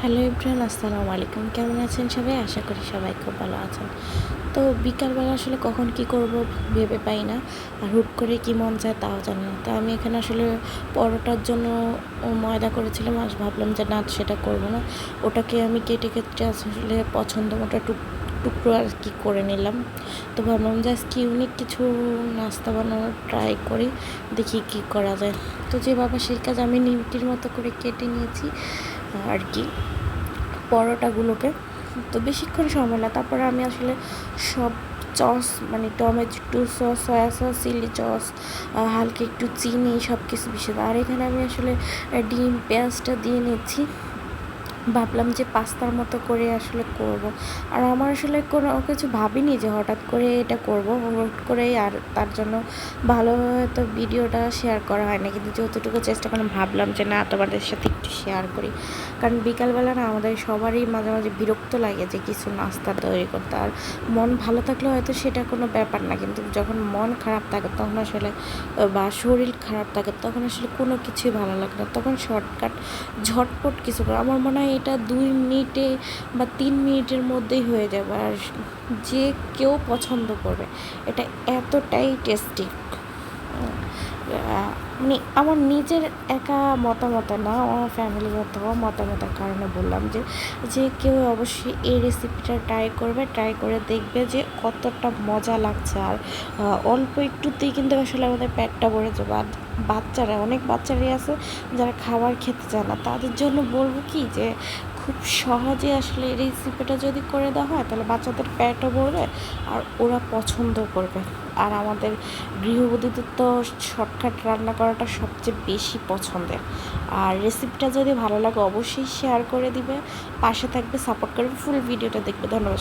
Hello everyone, আসসালামু আলাইকুম। কেমন আছেন সবাই? আশা করি সবাই খুব ভালো আছেন। তো বিকালবেলা আসলে কখন কি করব ভেবে পাই না, আর হুট করে কি মন চায় তাও জানি না। তো আমি এখানে আসলে পরোটার জন্য ময়দা করেছিলাম, আর ভাবলাম যে না, সেটা করব না। ওটাকে আমি কেটে কেটে আসলে পছন্দ মতো টুকরো আর কি করে নিলাম। তো ভাবলাম যে আজকে ইউনিক কিছু নাস্তা বানানোর ট্রাই করি, দেখি কি করা যায়। তো যে বাবা সেই কাজ, আমি নিমকির মতো করে কেটে নিয়েছি আর কি পরোটাগুলোকে। তো বেশিক্ষণ সময় না, তারপরে আমি আসলে সব সস মানে tomato sauce, soya sauce, chilli sauce, হালকা একটু চিনি, সব কিছু মিশিয়ে। আর এখানে আমি আসলে ডিম পেঁয়াজটা দিয়ে নিচ্ছি। ভাবলাম যে পাস্তার মতো করে আসলে করব। আর আমার আসলে কোনো কিছু ভাবিনি যে হঠাৎ করে এটা করব, হুট করেই। আর তার জন্য ভালোভাবে তো ভিডিওটা শেয়ার করা হয় না, কিন্তু যতটুকু চেষ্টা করলাম, ভাবলাম যে না, তোমাদের সাথে একটু শেয়ার করি। কারণ বিকালবেলা না আমাদের সবারই মাঝে মাঝে বিরক্ত লাগে যে কিছু নাস্তা তৈরি করতে। আর মন ভালো থাকলে হয়তো সেটা কোনো ব্যাপার না, কিন্তু যখন মন খারাপ থাকে তখন আসলে, বা শরীর খারাপ থাকে তখন আসলে কোনো কিছুই ভালো লাগে না। তখন শর্টকাট ঝটপট কিছু করে, আমার মনে হয় এটা 2 মিনিটে বা 3 মিনিটের মধ্যেই হয়ে যাবে, আর যে কেউ পছন্দ করবে। এটা এতটাই টেস্টি। মানে আমার নিজের একা মতামত না, আমার ফ্যামিলিগত মতামতের কারণে বললাম যে যে কেউ অবশ্যই এই রেসিপিটা ট্রাই করে দেখবে যে কতটা মজা লাগছে। আর অল্প একটুতেই কিন্তু আসলে আমাদের পেটটা ভরে যাবে। আর বাচ্চারা, অনেক বাচ্চারাই আছে যারা খাবার খেতে চায় না, তাদের জন্য বলবো কি যে খুব সহজে আসলে এই রেসিপিটা যদি করে দেওয়া হয়, তাহলে বাচ্চাদের পেটও ভরবে আর ওরা পছন্দ করবে। আর আমাদের গৃহবধূদের তো শর্টকাট রান্না করাটা সবচেয়ে বেশি পছন্দের। আর রেসিপিটা যদি ভালো লাগে অবশ্যই শেয়ার করে দিবে, পাশে থাকবে, সাপোর্ট করবে, ফুল ভিডিওটা দেখবে। ধন্যবাদ।